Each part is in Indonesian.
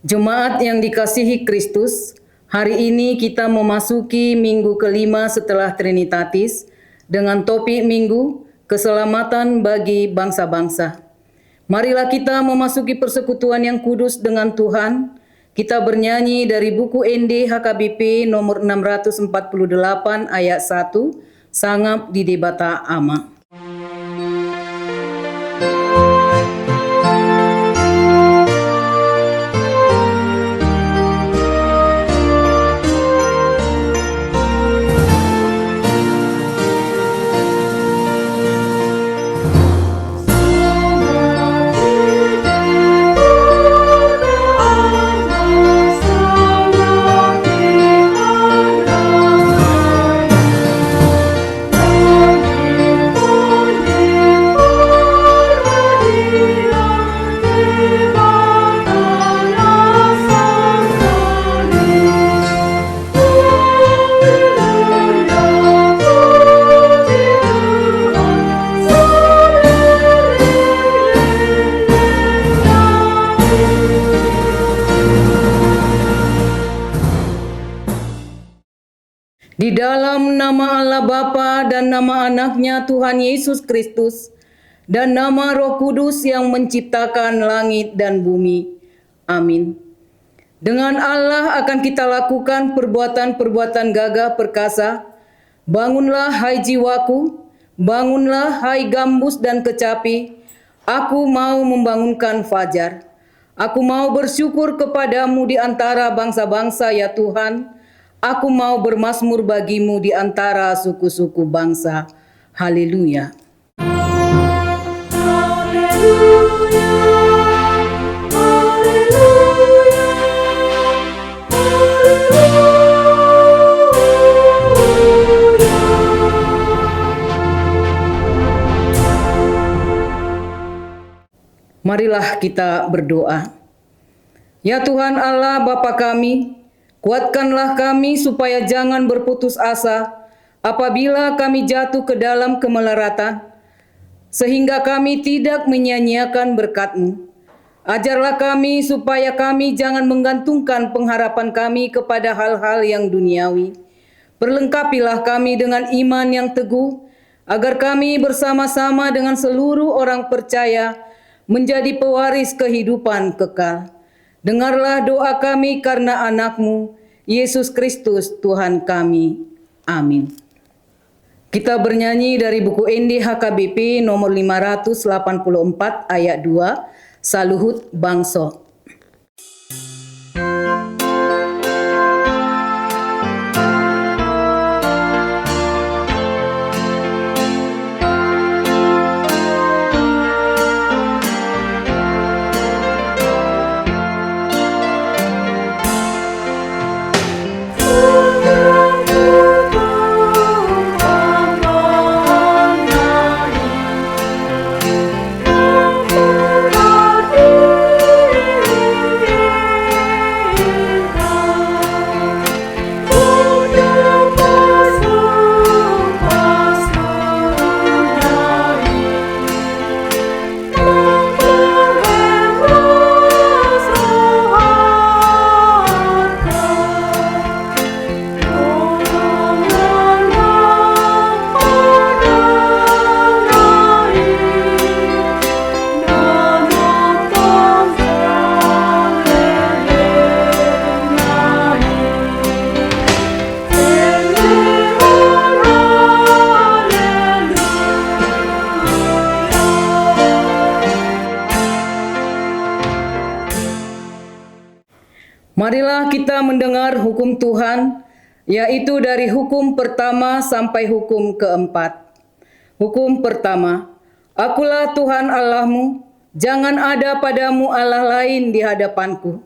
Jemaat yang dikasihi Kristus, hari ini kita memasuki minggu kelima setelah Trinitatis dengan topik minggu keselamatan bagi bangsa-bangsa. Marilah kita memasuki persekutuan yang kudus dengan Tuhan. Kita bernyanyi dari buku ND HKBP nomor 648 ayat 1, Sangap di Debata Ama. Di dalam nama Allah Bapa dan nama anaknya Tuhan Yesus Kristus dan nama Roh Kudus yang menciptakan langit dan bumi. Amin. Dengan Allah akan kita lakukan perbuatan-perbuatan gagah perkasa. Bangunlah hai jiwaku, bangunlah hai gambus dan kecapi. Aku mau membangunkan fajar. Aku mau bersyukur kepadamu di antara bangsa-bangsa ya Tuhan. Aku mau bermazmur bagimu di antara suku-suku bangsa. Haleluya. Marilah kita berdoa. Ya Tuhan Allah Bapa kami, kuatkanlah kami supaya jangan berputus asa apabila kami jatuh ke dalam kemelaratan, sehingga kami tidak menyia-nyiakan berkat-Mu. Ajarlah kami supaya kami jangan menggantungkan pengharapan kami kepada hal-hal yang duniawi. Perlengkapilah kami dengan iman yang teguh, agar kami bersama-sama dengan seluruh orang percaya menjadi pewaris kehidupan kekal. Dengarlah doa kami karena anak-Mu, Yesus Kristus Tuhan kami. Amin. Kita bernyanyi dari buku ND HKBP nomor 584 ayat 2, Saluhut Bangso. Marilah kita mendengar hukum Tuhan, yaitu dari hukum pertama sampai hukum keempat. Hukum pertama, Akulah Tuhan Allahmu, jangan ada padamu Allah lain di hadapanku.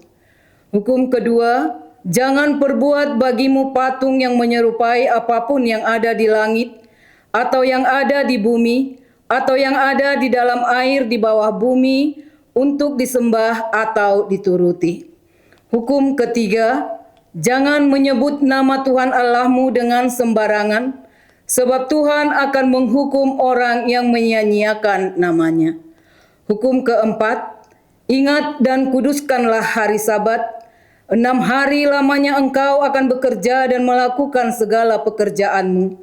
Hukum kedua, jangan perbuat bagimu patung yang menyerupai apapun yang ada di langit, atau yang ada di bumi, atau yang ada di dalam air di bawah bumi, untuk disembah atau dituruti. Hukum ketiga, jangan menyebut nama Tuhan Allahmu dengan sembarangan, sebab Tuhan akan menghukum orang yang menyia-nyiakan namanya. Hukum keempat, Ingat dan kuduskanlah hari Sabat. 6 hari lamanya engkau akan bekerja dan melakukan segala pekerjaanmu.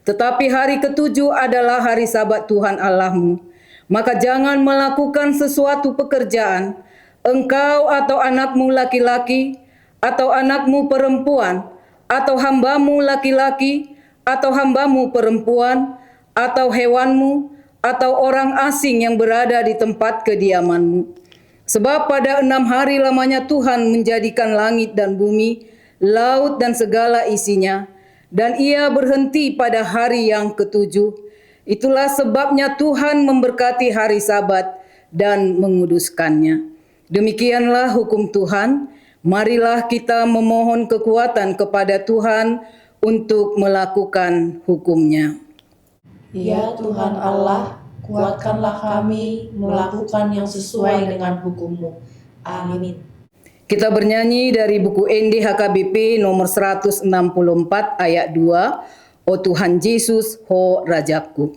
Tetapi hari ketujuh adalah hari Sabat Tuhan Allahmu. Maka jangan melakukan sesuatu pekerjaan, engkau atau anakmu laki-laki, atau anakmu perempuan, atau hambamu laki-laki, atau hambamu perempuan, atau hewanmu, atau orang asing yang berada di tempat kediamanmu. Sebab pada 6 hari lamanya Tuhan menjadikan langit dan bumi, laut dan segala isinya, dan Ia berhenti pada hari yang ketujuh. Itulah sebabnya Tuhan memberkati hari Sabat dan menguduskannya. Demikianlah hukum Tuhan. Marilah kita memohon kekuatan kepada Tuhan untuk melakukan hukum-Nya. Ya Tuhan Allah, kuatkanlah kami melakukan yang sesuai dengan hukum-Mu. Amin. Kita bernyanyi dari buku ND HKBP nomor 164 ayat 2. O Tuhan Yesus, ho Rajaku.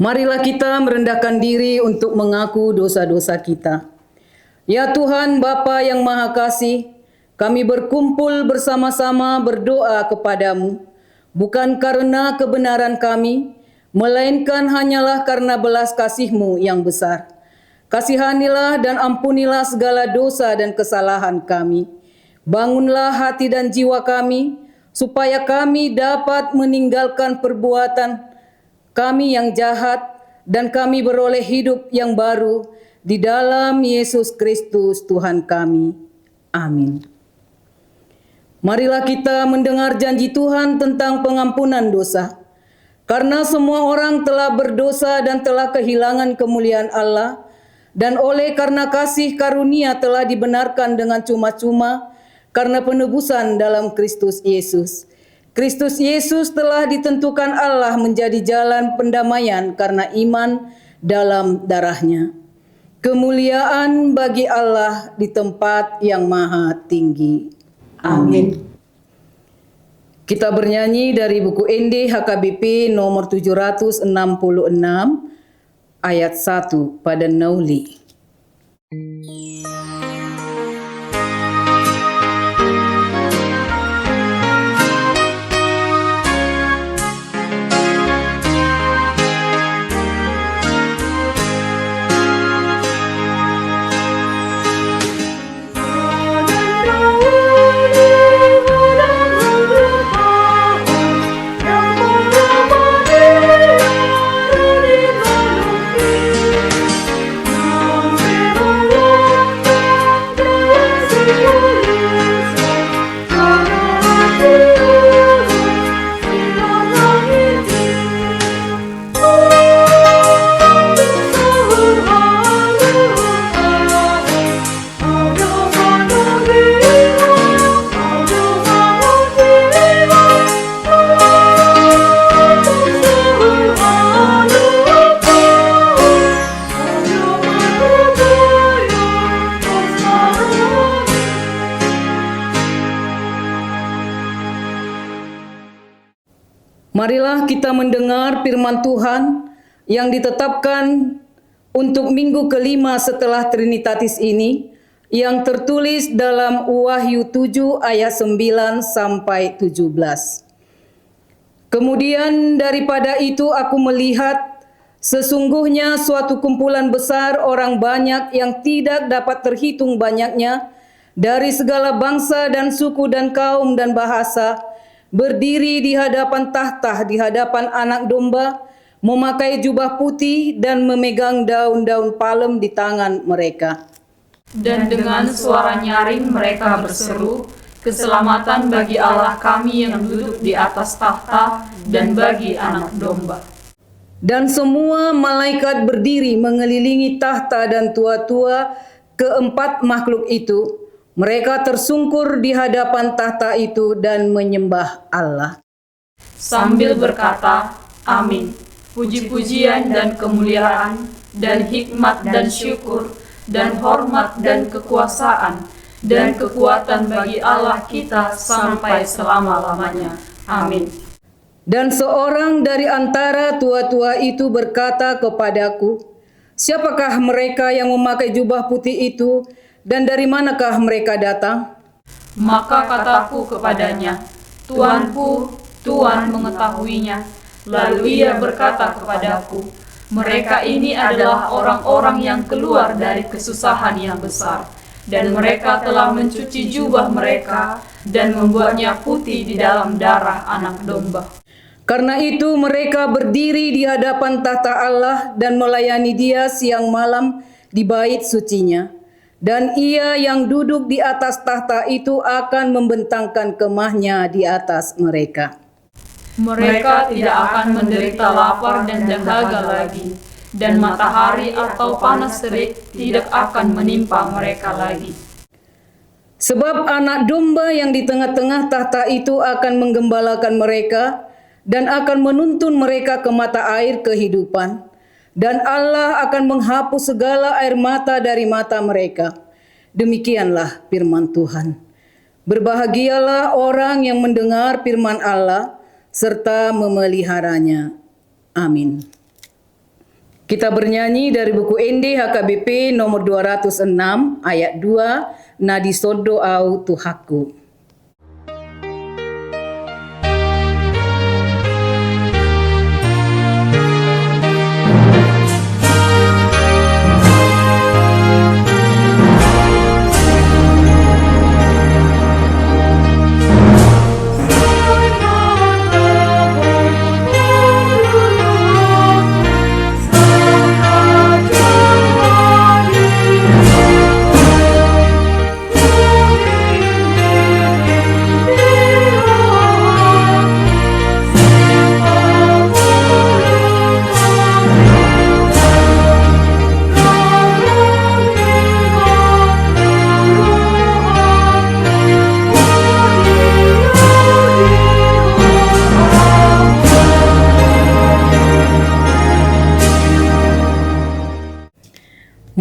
Marilah kita merendahkan diri untuk mengaku dosa-dosa kita. Ya Tuhan Bapa yang Maha Kasih, kami berkumpul bersama-sama berdoa kepadamu, bukan karena kebenaran kami, melainkan hanyalah karena belas kasih-Mu yang besar. Kasihanilah dan ampunilah segala dosa dan kesalahan kami. Bangunlah hati dan jiwa kami, supaya kami dapat meninggalkan perbuatan kami yang jahat, dan kami beroleh hidup yang baru di dalam Yesus Kristus Tuhan kami. Amin. Marilah kita mendengar janji Tuhan tentang pengampunan dosa. Karena semua orang telah berdosa dan telah kehilangan kemuliaan Allah, dan oleh karena kasih karunia telah dibenarkan dengan cuma-cuma karena penebusan dalam Kristus Yesus. Kristus Yesus telah ditentukan Allah menjadi jalan pendamaian karena iman dalam darah-Nya. Kemuliaan bagi Allah di tempat yang maha tinggi. Amin. Kita bernyanyi dari buku ND HKBP nomor 766 ayat 1 pada Nauli. Marilah kita mendengar firman Tuhan yang ditetapkan untuk minggu kelima setelah Trinitatis ini, yang tertulis dalam Wahyu 7 ayat 9 sampai 17. Kemudian daripada itu aku melihat sesungguhnya suatu kumpulan besar orang banyak yang tidak dapat terhitung banyaknya, dari segala bangsa dan suku dan kaum dan bahasa, berdiri di hadapan tahta, di hadapan Anak Domba, memakai jubah putih dan memegang daun-daun palem di tangan mereka. Dan dengan suara nyaring mereka berseru, "Keselamatan bagi Allah kami yang duduk di atas tahta dan bagi Anak Domba." Dan semua malaikat berdiri mengelilingi tahta dan tua-tua keempat makhluk itu. Mereka tersungkur di hadapan tahta itu dan menyembah Allah, sambil berkata, "Amin. Puji-pujian dan kemuliaan, dan hikmat dan syukur, dan hormat dan kekuasaan, dan kekuatan bagi Allah kita sampai selama-lamanya. Amin." Dan seorang dari antara tua-tua itu berkata kepadaku, "Siapakah mereka yang memakai jubah putih itu, dan dari manakah mereka datang?" Maka kataku kepadanya, "Tuanku, Tuan mengetahuinya." Lalu ia berkata kepadaku, "Mereka ini adalah orang-orang yang keluar dari kesusahan yang besar, dan mereka telah mencuci jubah mereka dan membuatnya putih di dalam darah Anak Domba." Karena itu mereka berdiri di hadapan tahta Allah dan melayani Dia siang malam di bait sucinya. Dan Ia yang duduk di atas tahta itu akan membentangkan kemahnya di atas mereka. Mereka tidak akan menderita lapar dan dahaga lagi, dan matahari atau panas terik tidak akan menimpa mereka lagi. Sebab Anak Domba yang di tengah-tengah tahta itu akan menggembalakan mereka dan akan menuntun mereka ke mata air kehidupan. Dan Allah akan menghapus segala air mata dari mata mereka. Demikianlah firman Tuhan. Berbahagialah orang yang mendengar firman Allah serta memeliharanya. Amin. Kita bernyanyi dari buku ND HKBP nomor 206 ayat 2, Nadi Sodo Au Tuhaku.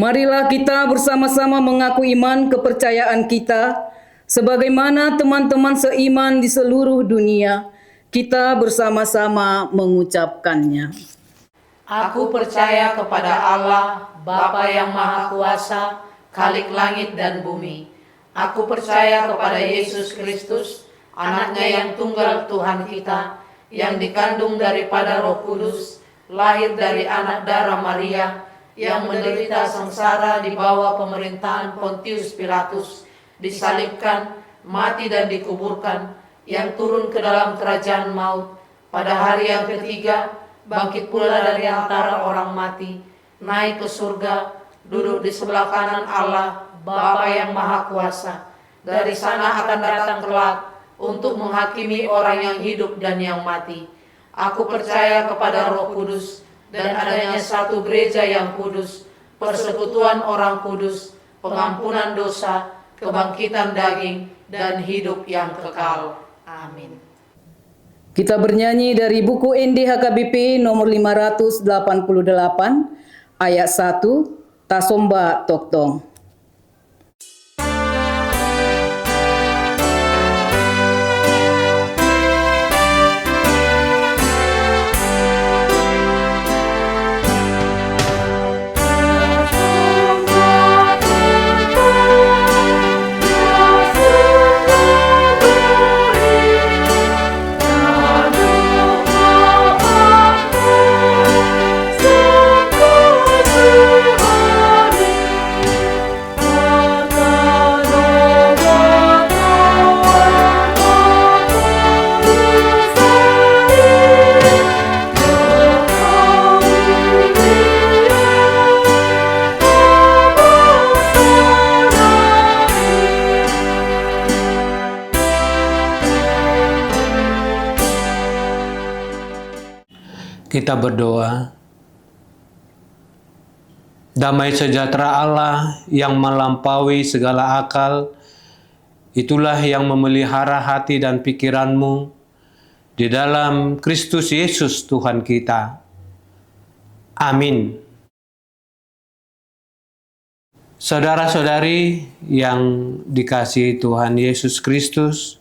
Marilah kita bersama-sama mengaku iman kepercayaan kita, sebagaimana teman-teman seiman di seluruh dunia. Kita bersama-sama mengucapkannya. Aku percaya kepada Allah, Bapa yang Maha Kuasa, Khalik langit dan bumi. Aku percaya kepada Yesus Kristus, Anaknya yang tunggal Tuhan kita, yang dikandung daripada Roh Kudus, lahir dari anak darah Maria, yang menderita sengsara di bawah pemerintahan Pontius Pilatus, disalibkan, mati dan dikuburkan, yang turun ke dalam kerajaan maut, pada hari yang ketiga bangkit pula dari antara orang mati, naik ke surga, duduk di sebelah kanan Allah, Bapa yang Maha Kuasa. Dari sana akan datang kelak untuk menghakimi orang yang hidup dan yang mati. Aku percaya kepada Roh Kudus, dan adanya satu gereja yang kudus, persekutuan orang kudus, pengampunan dosa, kebangkitan daging, dan hidup yang kekal. Amin. Kita bernyanyi dari buku ND HKBP nomor 588 ayat 1, Tasomba Toktong. kita berdoa. Damai sejahtera Allah yang melampaui segala akal, itulah yang memelihara hati dan pikiranmu di dalam Kristus Yesus Tuhan kita. Amin. Saudara-saudari yang dikasihi Tuhan Yesus Kristus,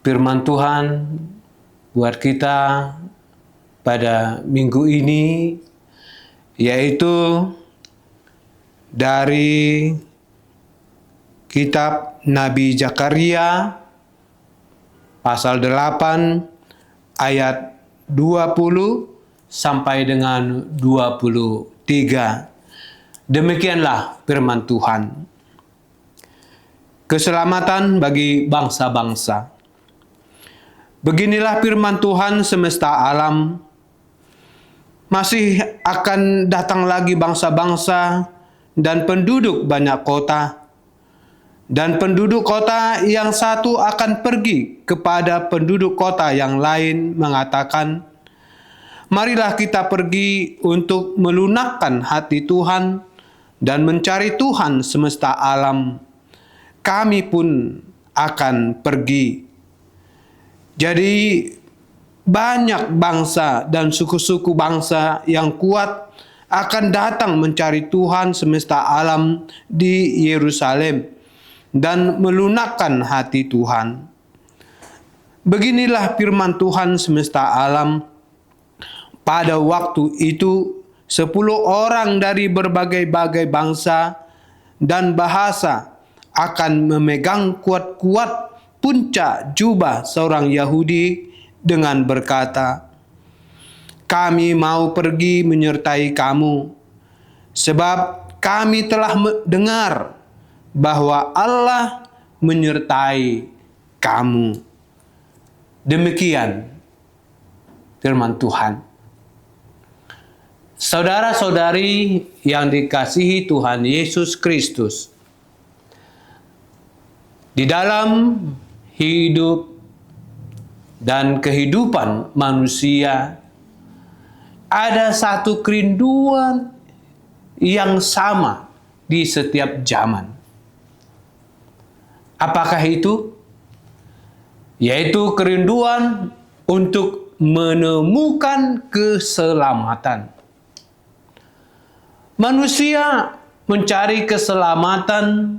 firman Tuhan buat kita pada minggu ini yaitu dari kitab Nabi Zakaria pasal 8 ayat 20 sampai dengan 23. Demikianlah firman Tuhan. Keselamatan bagi bangsa-bangsa. Beginilah firman Tuhan semesta alam. Masih akan datang lagi bangsa-bangsa dan penduduk banyak kota. Dan penduduk kota yang satu akan pergi kepada penduduk kota yang lain mengatakan, marilah kita pergi untuk melunakkan hati Tuhan dan mencari Tuhan semesta alam. Kami pun akan pergi. Jadi banyak bangsa dan suku-suku bangsa yang kuat akan datang mencari Tuhan semesta alam di Yerusalem dan melunakkan hati Tuhan. Beginilah firman Tuhan semesta alam. Pada waktu itu 10 orang dari berbagai-bagai bangsa dan bahasa akan memegang kuat-kuat puncak jubah seorang Yahudi dengan berkata, kami mau pergi menyertai kamu, sebab kami telah mendengar bahwa Allah menyertai kamu. Demikian firman Tuhan. Saudara-saudari yang dikasihi Tuhan Yesus Kristus, di dalam hidup dan kehidupan manusia ada satu kerinduan yang sama di setiap zaman. Apakah itu? Yaitu kerinduan untuk menemukan keselamatan. Manusia mencari keselamatan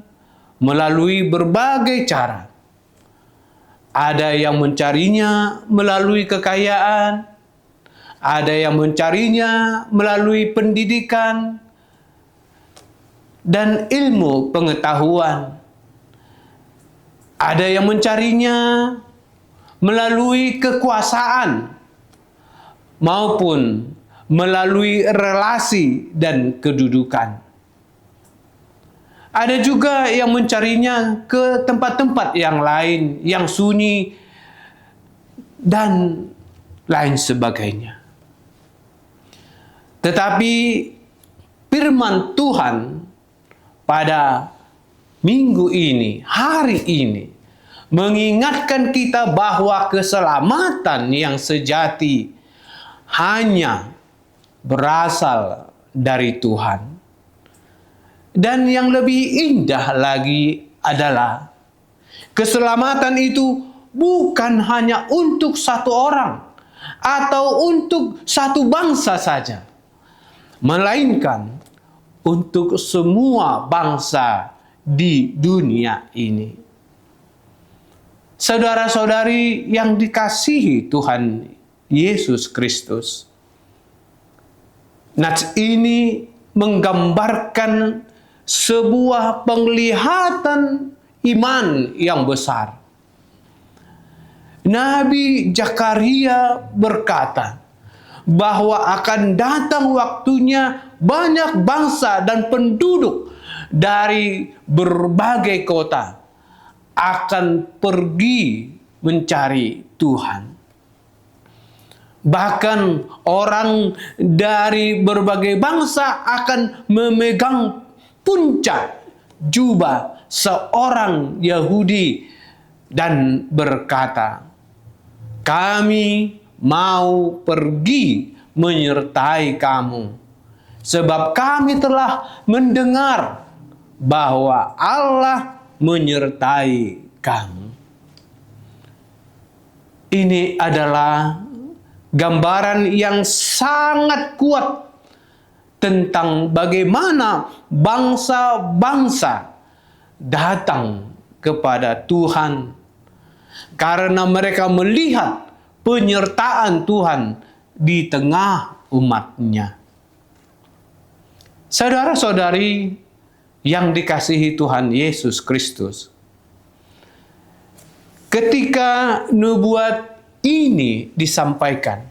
melalui berbagai cara. Ada yang mencarinya melalui kekayaan, ada yang mencarinya melalui pendidikan dan ilmu pengetahuan. Ada yang mencarinya melalui kekuasaan maupun melalui relasi dan kedudukan. Ada juga yang mencarinya ke tempat-tempat yang lain, yang sunyi, dan lain sebagainya. Tetapi firman Tuhan pada minggu ini, hari ini, mengingatkan kita bahwa keselamatan yang sejati hanya berasal dari Tuhan. Dan yang lebih indah lagi adalah keselamatan itu bukan hanya untuk satu orang atau untuk satu bangsa saja, melainkan untuk semua bangsa di dunia ini. Saudara-saudari yang dikasihi Tuhan Yesus Kristus, nats ini menggambarkan sebuah penglihatan iman yang besar. Nabi Zakaria berkata bahwa akan datang waktunya banyak bangsa dan penduduk dari berbagai kota akan pergi mencari Tuhan. Bahkan orang dari berbagai bangsa akan memegang puncak jubah seorang Yahudi dan berkata, kami mau pergi menyertai kamu, sebab kami telah mendengar bahwa Allah menyertai kamu. Ini adalah gambaran yang sangat kuat tentang bagaimana bangsa-bangsa datang kepada Tuhan karena mereka melihat penyertaan Tuhan di tengah umatnya. Saudara-saudari yang dikasihi Tuhan Yesus Kristus, ketika nubuat ini disampaikan,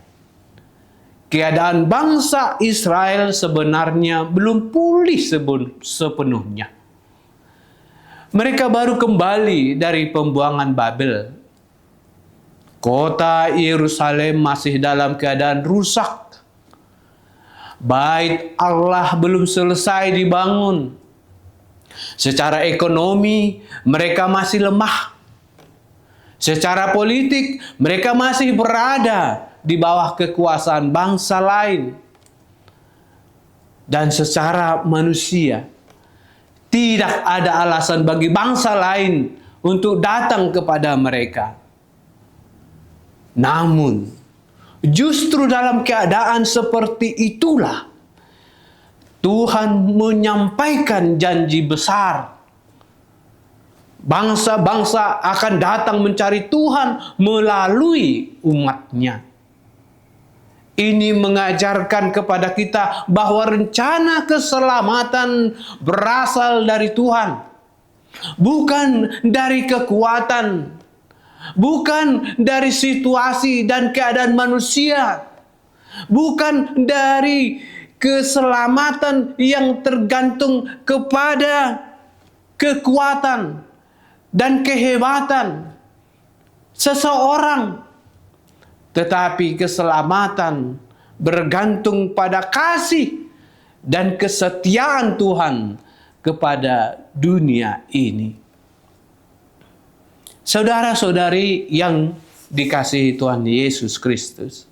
keadaan bangsa Israel sebenarnya belum pulih sepenuhnya. Mereka baru kembali dari pembuangan Babel. Kota Yerusalem masih dalam keadaan rusak. Bait Allah belum selesai dibangun. Secara ekonomi mereka masih lemah. Secara politik mereka masih berada di bawah kekuasaan bangsa lain. Dan secara manusia tidak ada alasan bagi bangsa lain untuk datang kepada mereka. Namun, justru dalam keadaan seperti itulah Tuhan menyampaikan janji besar. Bangsa-bangsa akan datang mencari Tuhan melalui umatnya. Ini mengajarkan kepada kita bahwa rencana keselamatan berasal dari Tuhan. Bukan dari kekuatan, bukan dari situasi dan keadaan manusia, bukan dari keselamatan yang tergantung kepada kekuatan dan kehebatan seseorang, tetapi keselamatan bergantung pada kasih dan kesetiaan Tuhan kepada dunia ini. Saudara-saudari yang dikasihi Tuhan Yesus Kristus,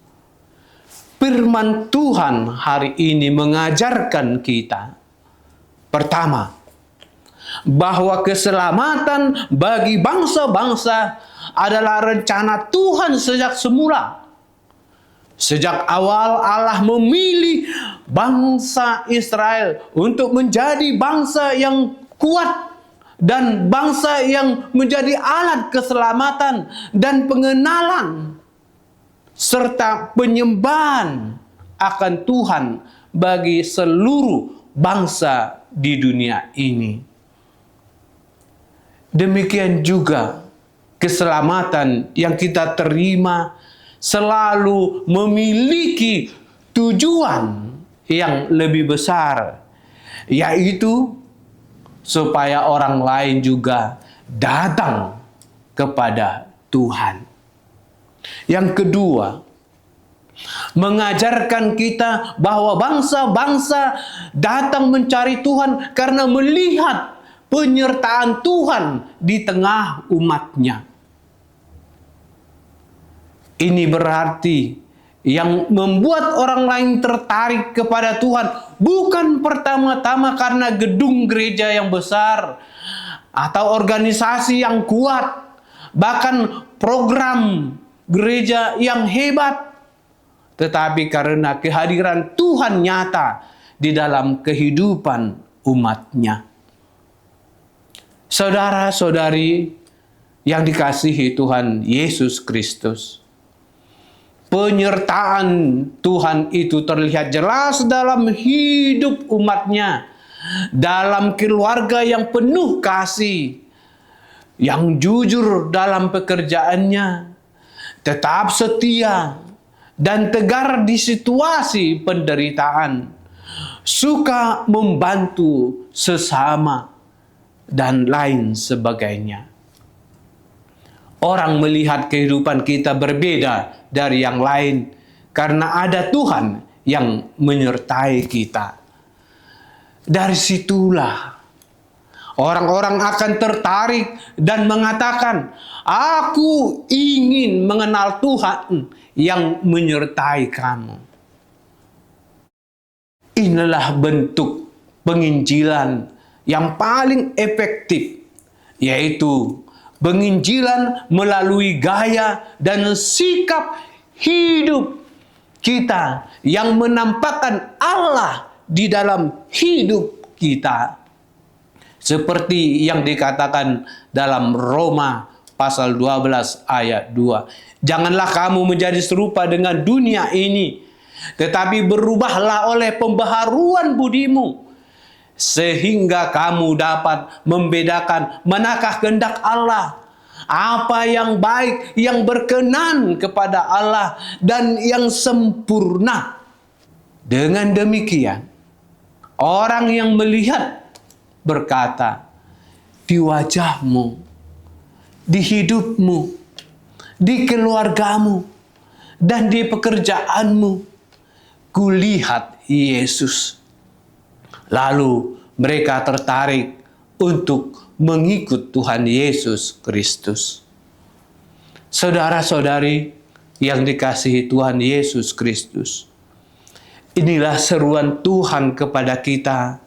firman Tuhan hari ini mengajarkan kita, pertama, bahwa keselamatan bagi bangsa-bangsa adalah rencana Tuhan sejak semula. Sejak awal Allah memilih bangsa Israel untuk menjadi bangsa yang kuat dan bangsa yang menjadi alat keselamatan dan pengenalan serta penyembahan akan Tuhan bagi seluruh bangsa di dunia ini. Demikian juga keselamatan yang kita terima selalu memiliki tujuan yang lebih besar, yaitu supaya orang lain juga datang kepada Tuhan. Yang kedua, mengajarkan kita bahwa bangsa-bangsa datang mencari Tuhan karena melihat penyertaan Tuhan di tengah umatnya. Ini berarti yang membuat orang lain tertarik kepada Tuhan bukan pertama-tama karena gedung gereja yang besar atau organisasi yang kuat, bahkan program gereja yang hebat, tetapi karena kehadiran Tuhan nyata di dalam kehidupan umatnya. Saudara-saudari yang dikasihi Tuhan Yesus Kristus, penyertaan Tuhan itu terlihat jelas dalam hidup umatnya, dalam keluarga yang penuh kasih, yang jujur dalam pekerjaannya, tetap setia dan tegar di situasi penderitaan, suka membantu sesama, dan lain sebagainya. Orang melihat kehidupan kita berbeda dari yang lain karena ada Tuhan yang menyertai kita. Dari situlah orang-orang akan tertarik dan mengatakan, "Aku ingin mengenal Tuhan yang menyertai kamu." Inilah bentuk penginjilan yang paling efektif, yaitu penginjilan melalui gaya dan sikap hidup kita yang menampakkan Allah di dalam hidup kita. Seperti yang dikatakan dalam Roma pasal 12 ayat 2. Janganlah kamu menjadi serupa dengan dunia ini, tetapi berubahlah oleh pembaharuan budimu, sehingga kamu dapat membedakan manakah kehendak Allah, apa yang baik, yang berkenan kepada Allah, dan yang sempurna. Dengan demikian, orang yang melihat berkata, di wajahmu, di hidupmu, di keluargamu, dan di pekerjaanmu, kulihat Yesus. Lalu mereka tertarik untuk mengikut Tuhan Yesus Kristus. Saudara-saudari yang dikasihi Tuhan Yesus Kristus, inilah seruan Tuhan kepada kita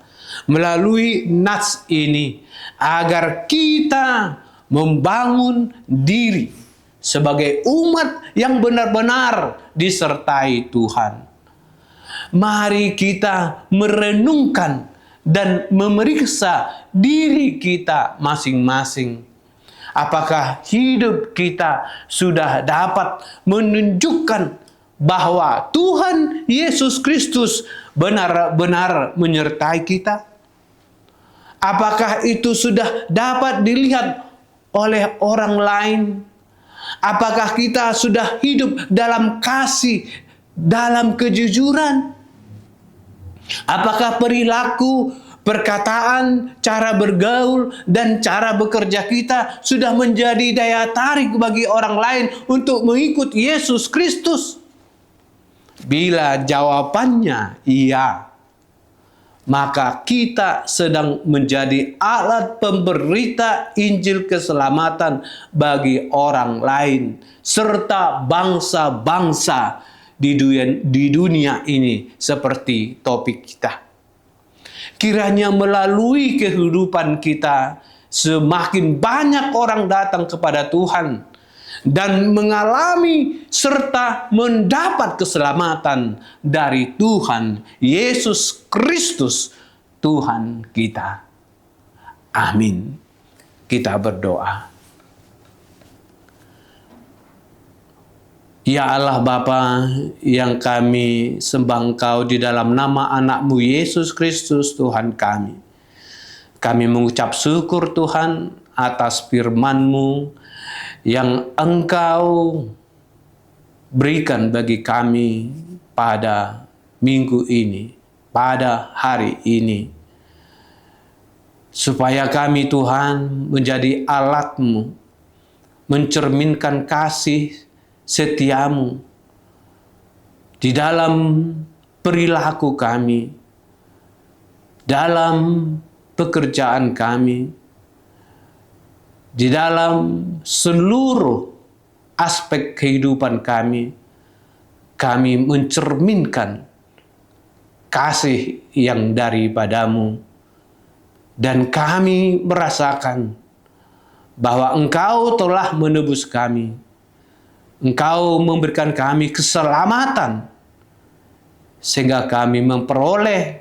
melalui nats ini, agar kita membangun diri sebagai umat yang benar-benar disertai Tuhan. Mari kita merenungkan dan memeriksa diri kita masing-masing. Apakah hidup kita sudah dapat menunjukkan bahwa Tuhan Yesus Kristus benar-benar menyertai kita? Apakah itu sudah dapat dilihat oleh orang lain? Apakah kita sudah hidup dalam kasih, dalam kejujuran? Apakah perilaku, perkataan, cara bergaul, dan cara bekerja kita sudah menjadi daya tarik bagi orang lain untuk mengikut Yesus Kristus? Bila jawabannya iya, maka kita sedang menjadi alat pemberita Injil keselamatan bagi orang lain serta bangsa-bangsa di dunia ini, seperti topik kita. Kiranya melalui kehidupan kita semakin banyak orang datang kepada Tuhan dan mengalami serta mendapat keselamatan dari Tuhan Yesus Kristus, Tuhan kita. Amin. Kita berdoa. Ya Allah Bapa yang kami sembah Engkau di dalam nama anak-Mu Yesus Kristus Tuhan kami. Kami mengucap syukur Tuhan atas firman-Mu yang Engkau berikan bagi kami pada minggu ini, pada hari ini. Supaya kami Tuhan menjadi alat-Mu, mencerminkan kasih setiamu di dalam perilaku kami, dalam pekerjaan kami, di dalam seluruh aspek kehidupan kami mencerminkan kasih yang daripadamu, dan kami merasakan bahwa Engkau telah menebus kami. Engkau memberikan kami keselamatan sehingga kami memperoleh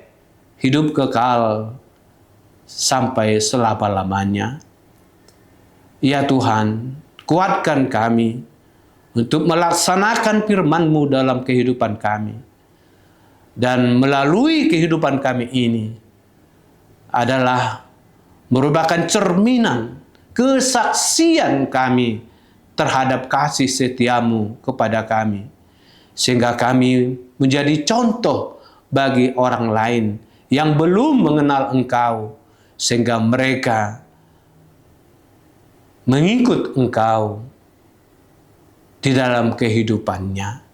hidup kekal sampai selama-lamanya. Ya Tuhan, kuatkan kami untuk melaksanakan firman-Mu dalam kehidupan kami. Dan melalui kehidupan kami ini adalah merupakan cerminan kesaksian kami terhadap kasih setiamu kepada kami, sehingga kami menjadi contoh bagi orang lain yang belum mengenal Engkau, sehingga mereka mengikut Engkau di dalam kehidupannya.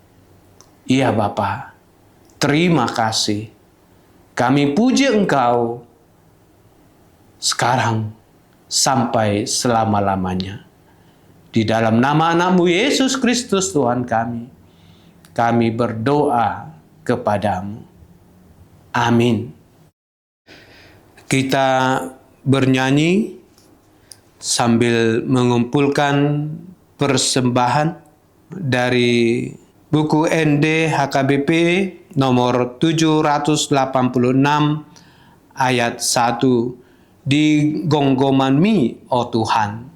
Iya Bapa, terima kasih. Kami puji Engkau sekarang sampai selama-lamanya. Di dalam nama anak-Mu Yesus Kristus Tuhan kami berdoa kepadamu. Amin. Kita bernyanyi sambil mengumpulkan persembahan dari buku ND HKBP nomor 786 ayat 1, di gonggoman-Mi, oh Tuhan.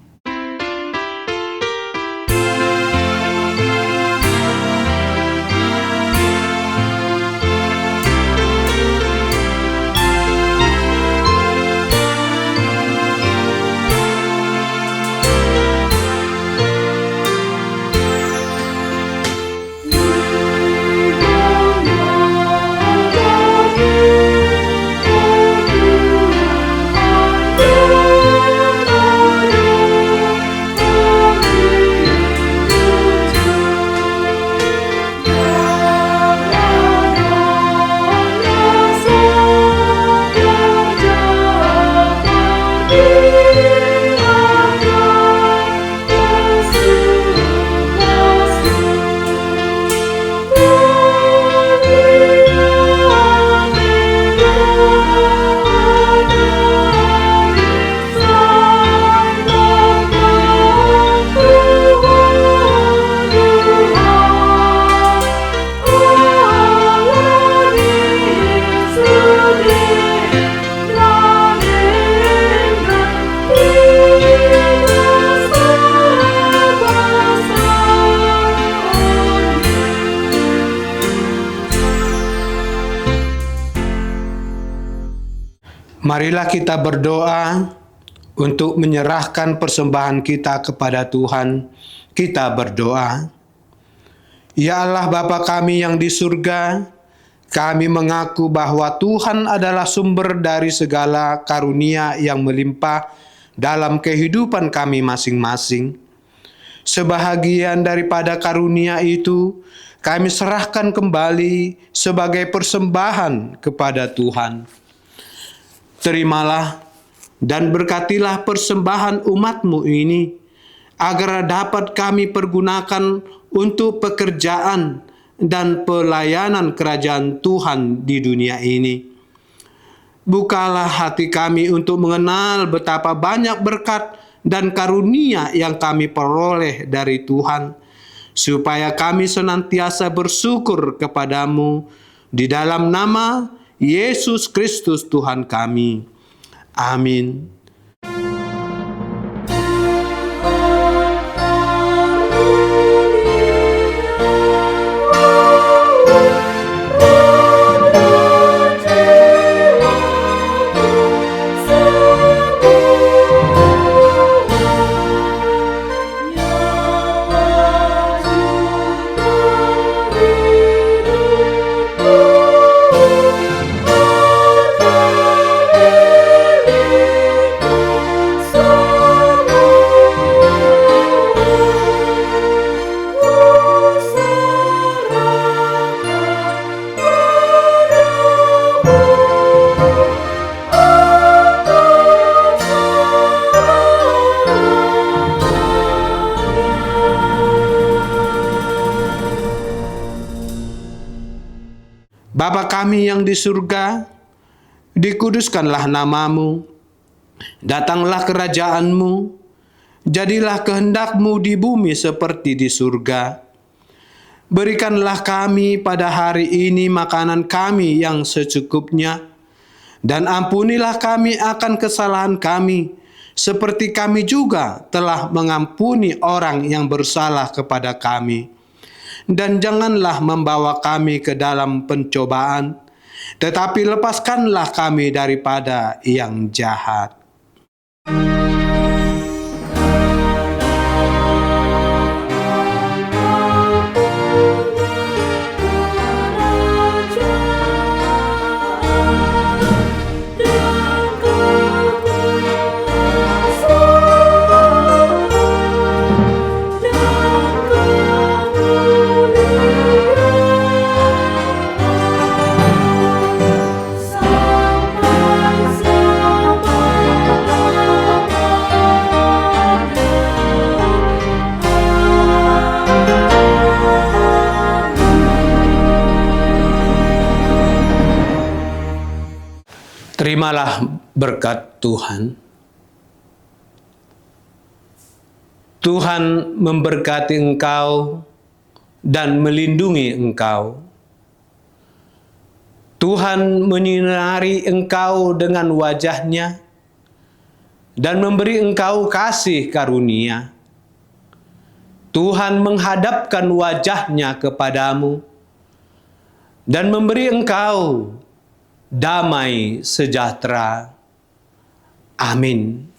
Marilah kita berdoa untuk menyerahkan persembahan kita kepada Tuhan. Kita berdoa. Ya Allah Bapa kami yang di surga, kami mengaku bahwa Tuhan adalah sumber dari segala karunia yang melimpah dalam kehidupan kami masing-masing. Sebahagian daripada karunia itu, kami serahkan kembali sebagai persembahan kepada Tuhan. Terimalah dan berkatilah persembahan umat-Mu ini, agar dapat kami pergunakan untuk pekerjaan dan pelayanan kerajaan Tuhan di dunia ini. Bukalah hati kami untuk mengenal betapa banyak berkat dan karunia yang kami peroleh dari Tuhan, supaya kami senantiasa bersyukur kepadamu di dalam nama Yesus Kristus Tuhan kami. Amin. Bapa kami yang di surga, dikuduskanlah namamu, datanglah kerajaanmu, jadilah kehendak-Mu di bumi seperti di surga. Berikanlah kami pada hari ini makanan kami yang secukupnya, dan ampunilah kami akan kesalahan kami, seperti kami juga telah mengampuni orang yang bersalah kepada kami. Dan janganlah membawa kami ke dalam pencobaan, tetapi lepaskanlah kami daripada yang jahat. Sampai Terimalah berkat Tuhan. Tuhan memberkati engkau dan melindungi engkau. Tuhan menyinari engkau dengan wajah-Nya dan memberi engkau kasih karunia. Tuhan menghadapkan wajah-Nya kepadamu dan memberi engkau damai sejahtera. Amin.